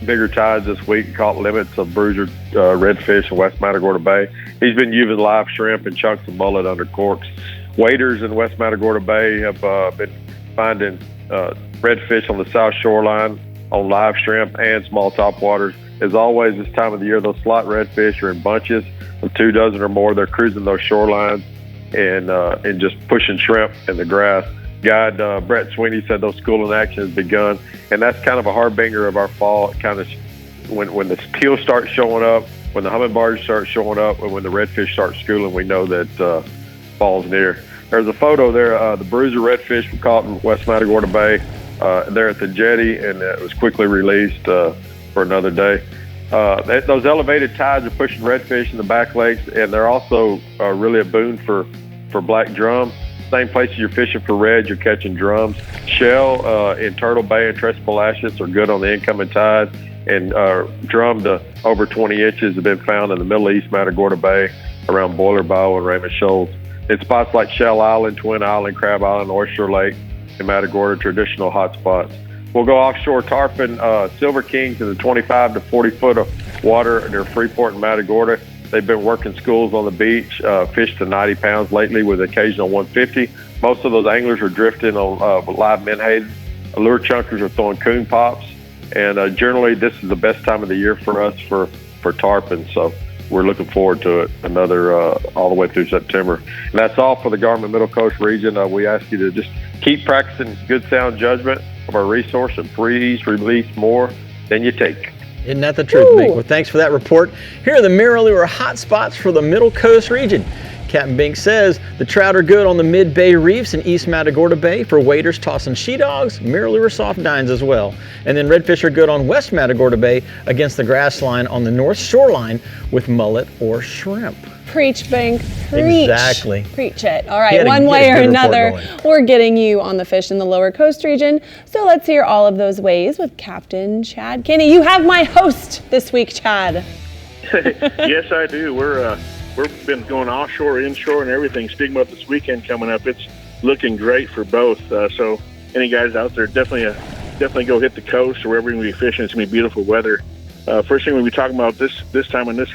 bigger tides this week and caught limits of bruiser redfish in West Matagorda Bay. He's been using live shrimp and chunks of mullet under corks. Waders in West Matagorda Bay have been finding redfish on the south shoreline on live shrimp and small topwaters. As always, this time of the year, those slot redfish are in bunches of 2 dozen or more. They're cruising those shorelines and just pushing shrimp in the grass. Guide Brett Sweeney said those schooling action has begun, and that's kind of a harbinger of our fall. It kind of when the teal starts showing up, when the hummingbirds start showing up, and when the redfish start schooling, we know that fall's near. There's a photo there. The bruiser redfish were caught in West Matagorda Bay there at the jetty, and it was quickly released for another day. Those elevated tides are pushing redfish in the back lakes, and they're also really a boon for black drum. Same places you're fishing for red, you're catching drums. Shell in Turtle Bay and Trespalashes are good on the incoming tide, and drum to over 20 inches have been found in the Middle East Matagorda Bay around Boiler Bow and Raymond Shoals. In spots like Shell Island, Twin Island, Crab Island, Oyster Lake, and Matagorda, traditional hot spots. We'll go offshore tarpon, Silver Kings in the 25 to 40 foot of water near Freeport and Matagorda. They've been working schools on the beach, fished to 90 pounds lately with occasional 150. Most of those anglers are drifting on live menhaden. Lure chunkers are throwing coon pops. And generally, this is the best time of the year for us for tarpon. So we're looking forward to it another all the way through September. And that's all for the Garmin Middle Coast region. We ask you to just keep practicing good sound judgment of our resource and please release more than you take. Isn't that the truth, Bink? Well, thanks for that report. Here are the mirror lure hot spots for the Middle Coast region. Captain Bink says the trout are good on the mid-bay reefs in East Matagorda Bay for waders tossing she dogs, mirror lure soft dines as well. And then redfish are good on West Matagorda Bay against the grass line on the north shoreline with mullet or shrimp. Preach, Bink. Preach. Exactly. Preach it. All right, one way or another, we're getting you on the fish in the Lower Coast region. So let's hear all of those ways with Captain Chad Kinney. You have my host this week, Chad. Yes, I do. We've been going offshore, inshore, and everything. Speaking about this weekend coming up, it's looking great for both. So any guys out there, definitely go hit the coast or wherever you're going to be fishing. It's going to be beautiful weather. First thing we'll be talking about this time in this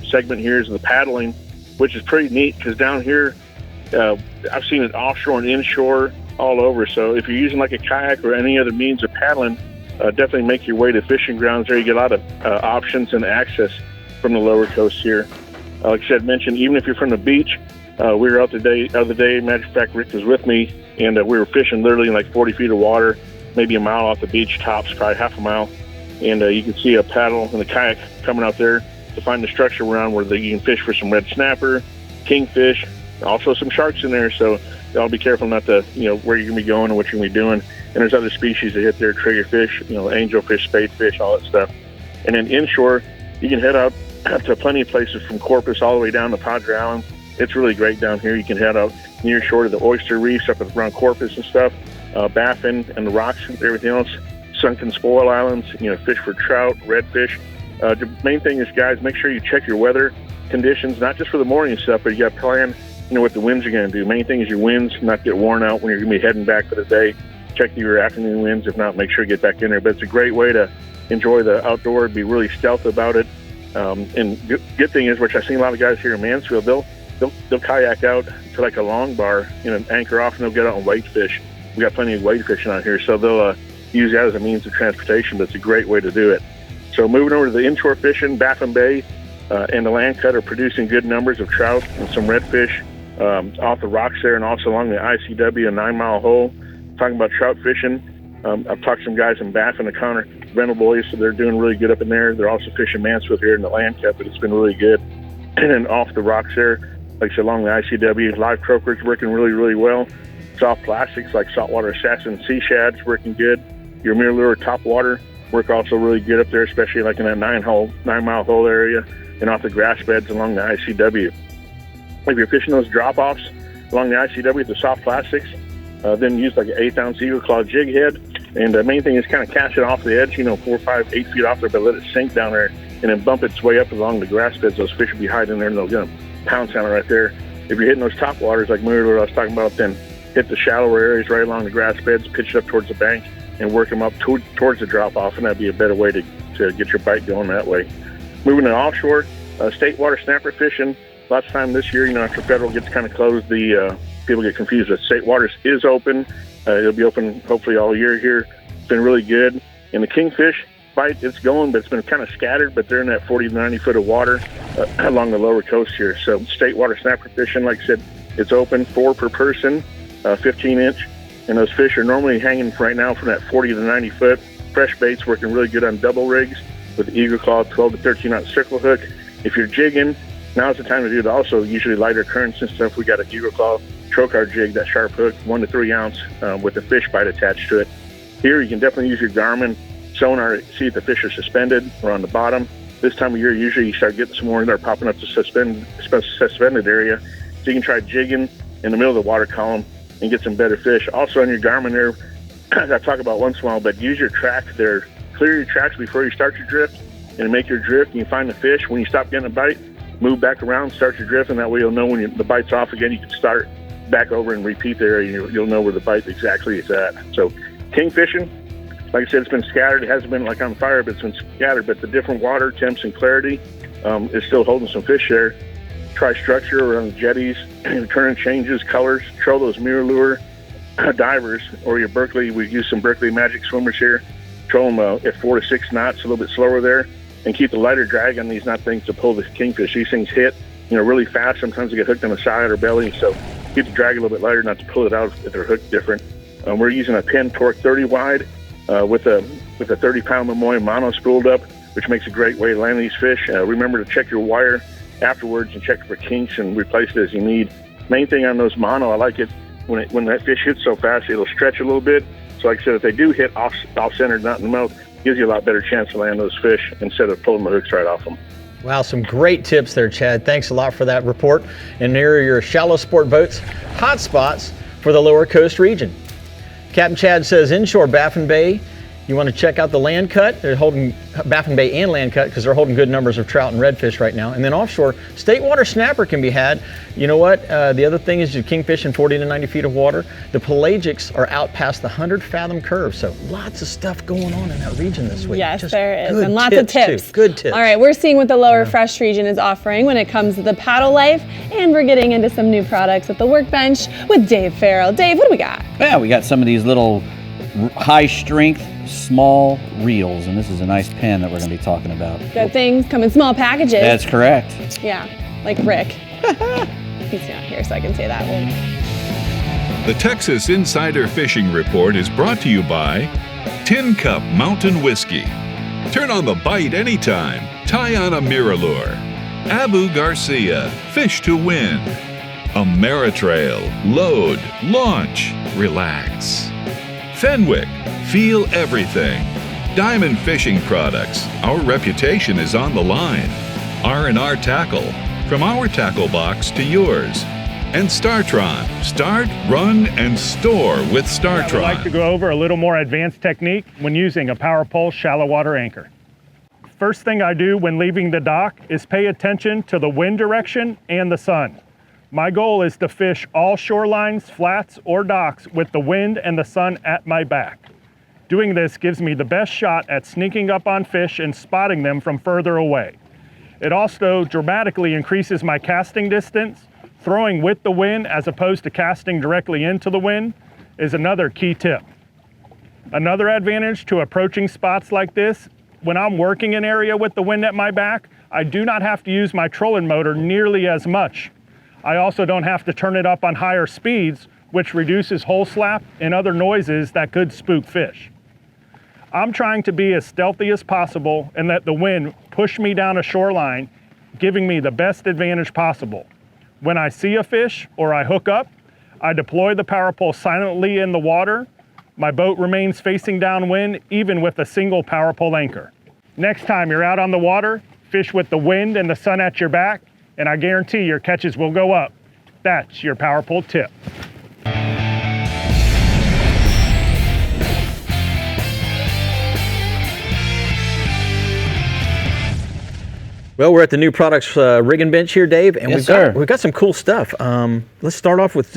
segment here is the paddling, which is pretty neat because down here I've seen it offshore and inshore all over. So if you're using like a kayak or any other means of paddling, definitely make your way to fishing grounds there. You get a lot of options and access from the Lower Coast here. Like I said, mentioned, even if you're from the beach, we were out the other day. Matter of fact, Rick was with me, and we were fishing literally in like 40 feet of water, maybe a mile off the beach, tops, probably half a mile. And you can see a paddle and a kayak coming out there to find the structure around where you can fish for some red snapper, kingfish, also some sharks in there. So y'all be careful not to, where you're going to be going and what you're going to be doing. And there's other species that hit there, triggerfish, angelfish, spadefish, all that stuff. And then inshore, you can head out to plenty of places from Corpus all the way down to Padre Island. It's really great down here. You can head out near shore to the oyster reefs up around Corpus and stuff, Baffin and the rocks and everything else. Sunken Spoil Islands, fish for trout, redfish. The main thing is, guys, make sure you check your weather conditions, not just for the morning stuff, but you got to plan, what the winds are going to do. Main thing is your winds, not get worn out when you're going to be heading back for the day. Check your afternoon winds. If not, make sure you get back in there. But it's a great way to enjoy the outdoor, be really stealth about it. And good thing is, which I've seen a lot of guys here in Mansfield, they'll kayak out to like a long bar, anchor off, and they'll get out and wade fish. We got plenty of wade fishing out here, so they'll use that as a means of transportation, but it's a great way to do it. So moving over to the inshore fishing, Baffin Bay and the land cut are producing good numbers of trout and some redfish off the rocks there and also along the ICW 9 Mile Hole. Talking about trout fishing, I've talked to some guys in Baffin, O'Connor. rental boys, so they're doing really good up in there. They're also fishing Mansfield here in the land cup, but it's been really good. And then off the rocks there, like I said, along the ICW, live croakers working really, really well. Soft plastics like saltwater assassin sea shads working good. Your mirror lure top water work also really good up there, especially like in that 9-mile hole area and off the grass beds along the ICW. If you're fishing those drop-offs along the ICW, the soft plastics, then use like an 1/8 ounce Eagle Claw jig head. And the main thing is kind of catch it off the edge, 4, 5, 8 feet off there, but let it sink down there and then bump its way up along the grass beds. Those fish will be hiding there and they'll get them pounce on it right there. If you're hitting those top waters like mirror lure I was talking about, then hit the shallower areas right along the grass beds, pitch it up towards the bank, and work them up towards the drop-off, and that'd be a better way to get your bite going that way. Moving to offshore, state water snapper fishing. Lots of time this year, after federal gets kind of closed, the people get confused. But state waters is open. It'll be open hopefully all year here. It's been really good. And the kingfish bite, it's going, but it's been kind of scattered, but they're in that 40 to 90 foot of water along the lower coast here. So state water snapper fishing, like I said, it's open, 4 per person, 15-inch. And those fish are normally hanging right now from that 40 to 90 foot. Fresh bait's working really good on double rigs with the Eagle Claw 12 to 13-ounce circle hook. If you're jigging, now's the time to do it. Also, usually lighter currents and stuff. We got an Eagle Claw trocar jig, that sharp hook, 1 to 3 ounce with a fish bite attached to it. Here, you can definitely use your Garmin sonar to see if the fish are suspended or on the bottom. This time of year, usually you start getting some more that are popping up to suspended area. So you can try jigging in the middle of the water column and get some better fish. Also on your Garmin there, I talk about once in a while, but use your track there. Clear your tracks before you start your drift and make your drift. And you find the fish. When you stop getting a bite, move back around, start your drift, and that way you'll know when the bite's off again. You can start back over and repeat the area, and you'll know where the bite exactly is at. So king fishing, like I said, it's been scattered. It hasn't been like on fire, but it's been scattered. But the different water temps and clarity is still holding some fish there. Try structure around the jetties, current changes, colors. Troll those mirror lure divers or your Berkeley. We use some Berkeley Magic swimmers here. Troll them at 4 to 6 knots, a little bit slower there, and keep the lighter drag on these not things to pull the kingfish. These things hit, really fast. Sometimes they get hooked on the side or belly, so keep the drag a little bit lighter, not to pull it out if they're hooked different. We're using a Penn Torque 30 wide with a 30-pound Lemoyne mono spooled up, which makes a great way to land these fish. Remember to check your wire afterwards and check for kinks and replace it as you need. Main thing on those mono, I like it when that fish hits so fast, it'll stretch a little bit. So like I said, if they do hit off-centered, not in the mouth, gives you a lot better chance to land those fish instead of pulling the hooks right off them. Wow, some great tips there, Chad. Thanks a lot for that report. And there are your shallow sport boats hot spots for the lower coast region. Captain Chad says inshore Baffin Bay, you want to check out the land cut. They're holding Baffin Bay and land cut because they're holding good numbers of trout and redfish right now. And then offshore, state water snapper can be had. You know what? The other thing is your kingfish in 40 to 90 feet of water. The pelagics are out past the 100-fathom curve. So lots of stuff going on in that region this week. Yes, Just there is. good And lots of tips. Too. Good tips. All right, we're seeing what the lower fresh region is offering when it comes to the paddle life. And we're getting into some new products at the workbench with Dave Farrell. Dave, what do we got? Yeah, we got some of these little high-strength, small reels, and this is a nice pen that we're going to be talking about. Good things come in small packages. That's correct. Yeah, like Rick. He's not here, so I can say that one. The Texas Insider Fishing Report is brought to you by Tin Cup Mountain Whiskey. Turn on the bite anytime. Tie on a mirror lure. Abu Garcia, Fish to Win. Ameritrail, load, launch, relax. Fenwick, feel everything. Diamond Fishing Products, our reputation is on the line. R&R Tackle, from our tackle box to yours. And Startron, start, run, and store with Startron. I'd like to go over a little more advanced technique when using a power pole shallow water anchor. First thing I do when leaving the dock is pay attention to the wind direction and the sun. My goal is to fish all shorelines, flats, or docks with the wind and the sun at my back. Doing this gives me the best shot at sneaking up on fish and spotting them from further away. It also dramatically increases my casting distance. Throwing with the wind as opposed to casting directly into the wind is another key tip. Another advantage to approaching spots like this, when I'm working an area with the wind at my back, I do not have to use my trolling motor nearly as much. I also don't have to turn it up on higher speeds, which reduces hole slap and other noises that could spook fish. I'm trying to be as stealthy as possible and let the wind push me down a shoreline, giving me the best advantage possible. When I see a fish or I hook up, I deploy the power pole silently in the water. My boat remains facing downwind, even with a single power pole anchor. Next time you're out on the water, fish with the wind and the sun at your back, and I guarantee your catches will go up. That's your power pole tip. Well, we're at the new products rigging bench here, Dave, and Yes, we've got some cool stuff. Let's start off with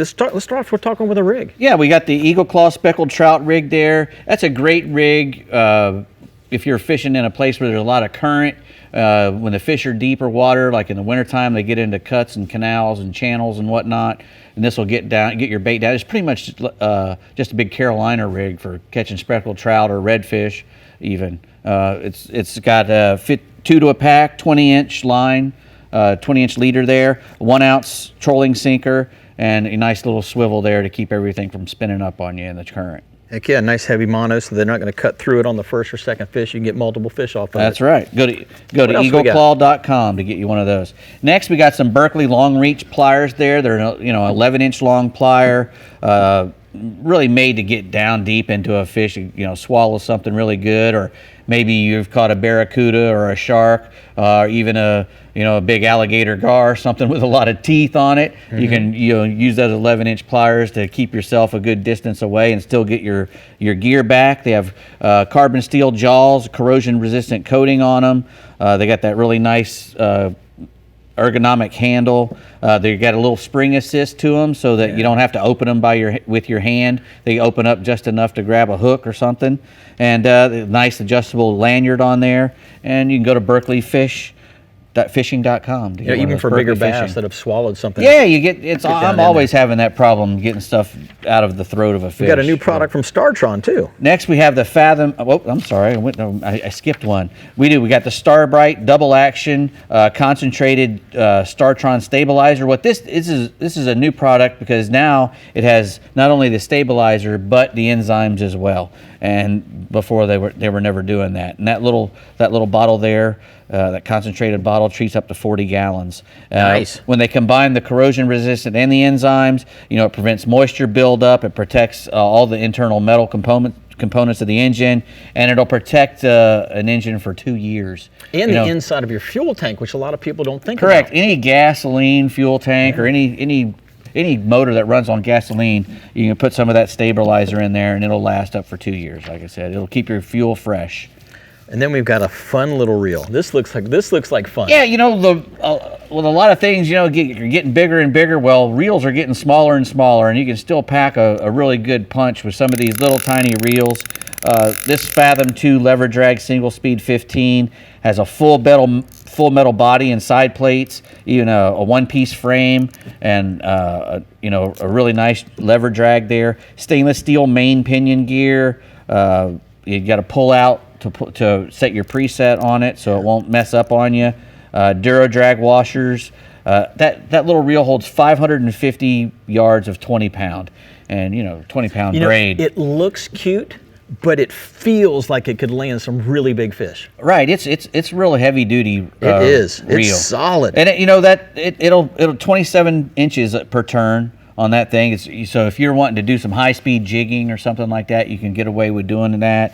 talking with a rig. Yeah, we got the Eagle Claw speckled trout rig there. That's a great rig if you're fishing in a place where there's a lot of current. When the fish are deeper water, like in the wintertime, they get into cuts and canals and channels and whatnot, and this will get your bait down. It's pretty much just a big Carolina rig for catching speckled trout or redfish even. It's got fit 2 to a pack, 20-inch line, 20-inch leader there, 1 ounce trolling sinker, and a nice little swivel there to keep everything from spinning up on you in the current. Heck yeah, nice heavy mono, so they're not going to cut through it on the first or second fish. You can get multiple fish off of it. That's right. Go to eagleclaw.com to get you one of those. Next, we got some Berkley long reach pliers there. They're 11-inch long plier, really made to get down deep into a fish. Swallow something really good, or maybe you've caught a barracuda or a shark, or even a big alligator gar, something with a lot of teeth on it. Mm-hmm. You can use those 11-inch pliers to keep yourself a good distance away and still get your gear back. They have carbon steel jaws, corrosion-resistant coating on them. They got that really nice ergonomic handle. They got a little spring assist to them, so that you don't have to open them with your hand. They open up just enough to grab a hook or something. And nice adjustable lanyard on there. And you can go to berkeleyfishing.com to get even for bigger bass that have swallowed something. Yeah, I'm always having that problem getting stuff out of the throat of a fish. We got a new product from Startron too. Next we have the Fathom. Oh, I'm sorry, I skipped one. We got the Starbright double action concentrated Startron stabilizer. What this is a new product because now it has not only the stabilizer but the enzymes as well. And before they were never doing that. And that little bottle there, that concentrated bottle, treats up to 40 gallons. Nice. When they combine the corrosion resistant and the enzymes, it prevents moisture buildup. It protects all the internal metal components of the engine, and it'll protect an engine for 2 years. And the inside of your fuel tank, which a lot of people don't think about. Correct. Any gasoline fuel tank or any motor that runs on gasoline, you can put some of that stabilizer in there and it'll last up for 2 years. Like I said, it'll keep your fuel fresh. And then we've got a fun little reel. This looks like fun. Yeah, with a lot of things, you're getting bigger and bigger. Well, reels are getting smaller and smaller, and you can still pack a really good punch with some of these little tiny reels. This Fathom 2 lever drag single speed 15 has a full metal body and side plates, even a one-piece frame, and a really nice lever drag there. Stainless steel main pinion gear. You got to pull out to set your preset on it so it won't mess up on you. Duro drag washers. That little reel holds 550 yards of 20-pound, and 20-pound braid. It looks cute, but it feels like it could land some really big fish. Right, it's real heavy duty. It is. Reel. It's solid. And it'll 27 inches per turn on that thing. So if you're wanting to do some high-speed jigging or something like that, you can get away with doing that.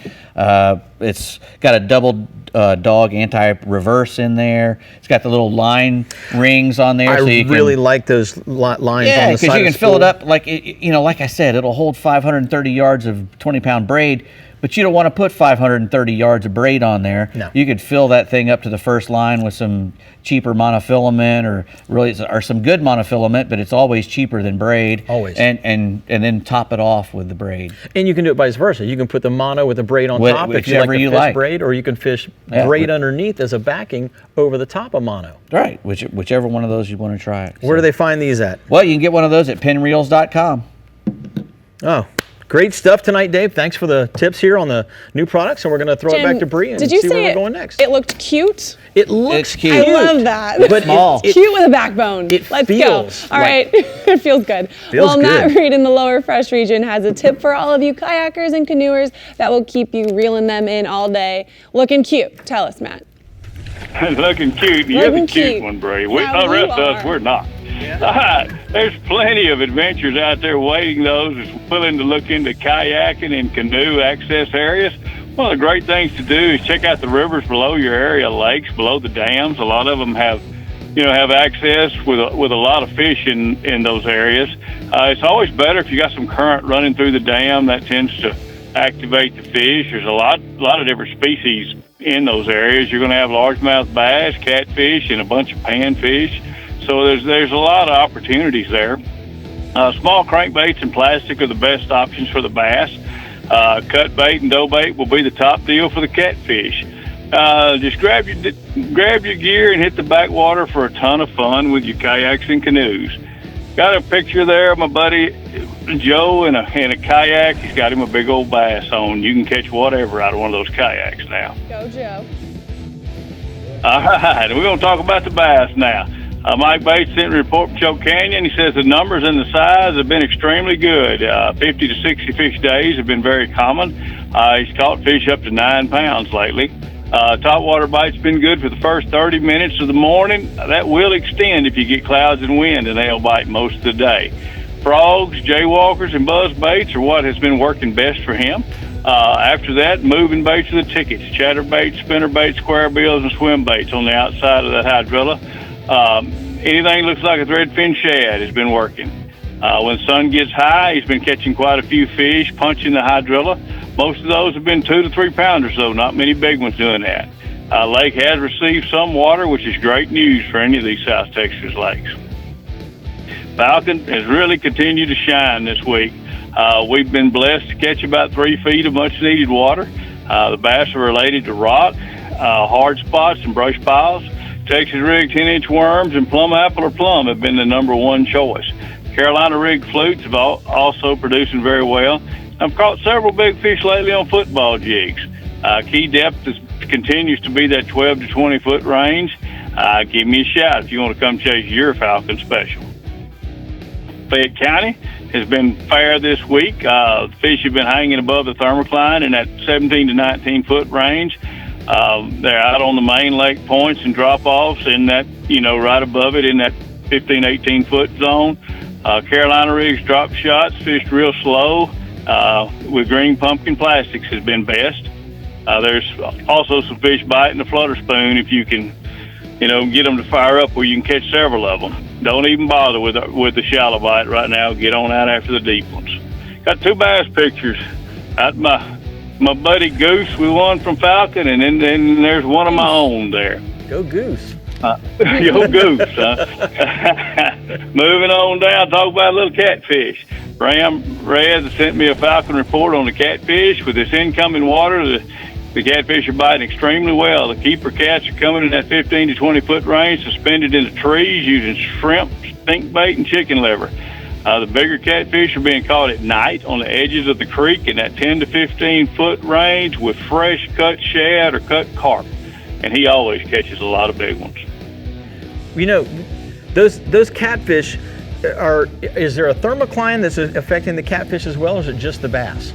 It's got a double dog anti-reverse in there. It's got the little line rings on there. I really like those lines on the side. Yeah, because you can fill it up like I said, it'll hold 530 yards of 20-pound braid. But you don't want to put 530 yards of braid on there. No. You could fill that thing up to the first line with some cheaper monofilament or some good monofilament, but it's always cheaper than braid. Always. And then top it off with the braid. And you can do it vice versa. You can put the mono with the braid on top if you like to fish braid, or you can fish braid underneath as a backing over the top of mono. Right, whichever one of those you want to try. Where do they find these at? Well, you can get one of those at pinreels.com. Oh, Great stuff tonight, Dave. Thanks for the tips here on the new products, and we're going to throw it back to Brie and see where we're going next. It looked cute? It looks cute. I love that. But small. It's cute with a backbone. Let's go. All right. It feels good. Feels Matt good. Reed in the Lower Fresh region has a tip for all of you kayakers and canoers that will keep you reeling them in all day. Looking cute. Tell us, Matt. Looking cute. You're the cute one, Brie. The rest of us, we're not. There's plenty of adventures out there waiting those who's willing to look into kayaking and canoe access areas. One of the great things to do is check out the rivers below your area, lakes, below the dams. A lot of them have access with a lot of fish in those areas. It's always better if you got some current running through the dam. That tends to activate the fish. There's a lot of different species in those areas. You're going to have largemouth bass, catfish, and a bunch of panfish. So there's a lot of opportunities there. Small crankbaits and plastic are the best options for the bass. Cut bait and dough bait will be the top deal for the catfish. Just grab your gear and hit the backwater for a ton of fun with your kayaks and canoes. Got a picture there of my buddy Joe in a kayak. He's got him a big old bass on. You can catch whatever out of one of those kayaks now. Go, Joe. All right, we're going to talk about the bass now. Mike Bates sent a report from Choke Canyon. He says the numbers and the size have been extremely good. 50 to 60 fish days have been very common. He's caught fish up to 9 pounds lately. Topwater bite's been good for the first 30 minutes of the morning. That will extend if you get clouds and wind, and they'll bite most of the day. Frogs, jaywalkers, and buzz baits are what has been working best for him. After that, moving baits are the tickets. Chatterbaits, spinnerbaits, square bills, and swim baits on the outside of that hydrilla. Anything looks like a threadfin shad has been working. When the sun gets high, he's been catching quite a few fish, punching the hydrilla. Most of those have been 2 to 3 pounders, though. Not many big ones doing that. Lake has received some water, which is great news for any of these South Texas lakes. Falcon has really continued to shine this week. We've been blessed to catch about 3 feet of much-needed water. The bass are related to rock, hard spots, and brush piles. Texas rig 10-inch worms and plum apple or plum have been the number one choice. Carolina rig flutes have also producing very well. I've caught several big fish lately on football jigs. Key depth continues to be that 12 to 20 foot range. Give me a shout if you want to come chase your Falcon special. Fayette County has been fair this week. Fish have been hanging above the thermocline in that 17 to 19 foot range. They're out on the main lake points and drop-offs in that, right above it in that 15, 18 foot zone. Carolina rigs drop shots, fished real slow with green pumpkin plastics has been best. There's also some fish biting the flutter spoon if you can, get them to fire up where you can catch several of them. Don't even bother with the shallow bite right now. Get on out after the deep ones. Got 2 bass pictures. Out my buddy Goose, we won from Falcon, and then there's one of my own there. Go Goose. Go Goose. Moving on down, talk about a little catfish. Ram Rez sent me a Falcon report on the catfish. With this incoming water, the catfish are biting extremely well. The keeper cats are coming in that 15 to 20 foot range, suspended in the trees using shrimp, stink bait, and chicken liver. The bigger catfish are being caught at night on the edges of the creek in that 10 to 15 foot range with fresh cut shad or cut carp. And he always catches a lot of big ones. Those catfish is there a thermocline that's affecting the catfish as well, or is it just the bass?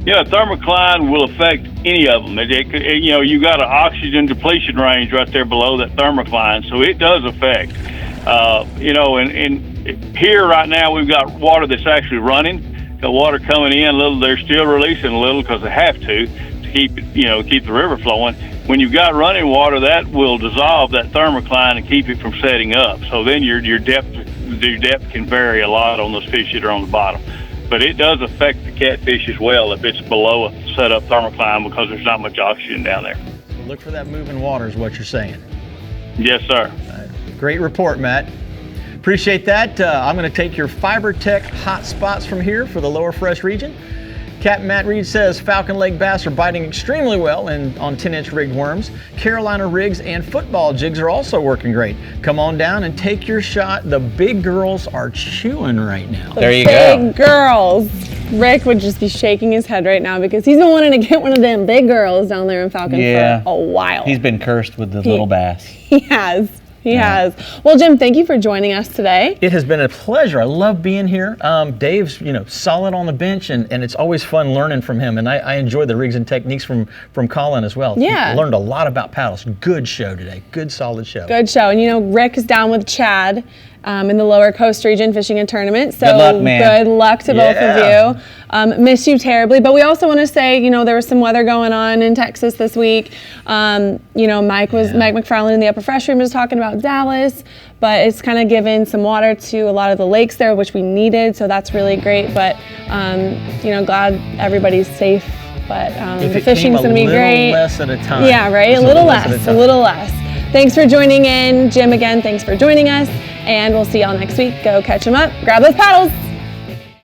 Yeah, thermocline will affect any of them. You got an oxygen depletion range right there below that thermocline, so it does affect. And here right now we've got water that's actually running. Got water coming in a little. They're still releasing a little because they have to keep the river flowing. When you've got running water, that will dissolve that thermocline and keep it from setting up. So then your depth can vary a lot on those fish that are on the bottom. But it does affect the catfish as well if it's below a set up thermocline because there's not much oxygen down there. Look for that moving water is what you're saying. Yes, sir. Great report, Matt. Appreciate that. I'm going to take your Fiber Tech hot spots from here for the Lower Fresh region. Captain Matt Reed says Falcon Lake bass are biting extremely well on 10-inch rigged worms. Carolina rigs and football jigs are also working great. Come on down and take your shot. The big girls are chewing right now. There you go. Big girls. Rick would just be shaking his head right now because he's been wanting to get one of them big girls down there in Falcon for a while. He's been cursed with the little bass. He has. He has. Well, Jim, thank you for joining us today. It has been a pleasure. I love being here. Dave's, solid on the bench, and it's always fun learning from him. And I enjoy the rigs and techniques from Colin as well. Yeah. Learned a lot about paddles. Good show today. Good, solid show. Good show. And Rick is down with Chad in the Lower Coast region fishing a tournament. So good luck, man. Good luck to both of you. Miss you terribly. But we also want to say, there was some weather going on in Texas this week. Mike McFarland in the Upper Fresh Room was talking about Dallas, but it's kind of given some water to a lot of the lakes there, which we needed. So that's really great. But, glad everybody's safe. But the fishing's going to be great. A little less at a time. Yeah, right? A little less. Thanks for joining in. Jim, again, thanks for joining us. And we'll see y'all next week. Go catch them up. Grab those paddles.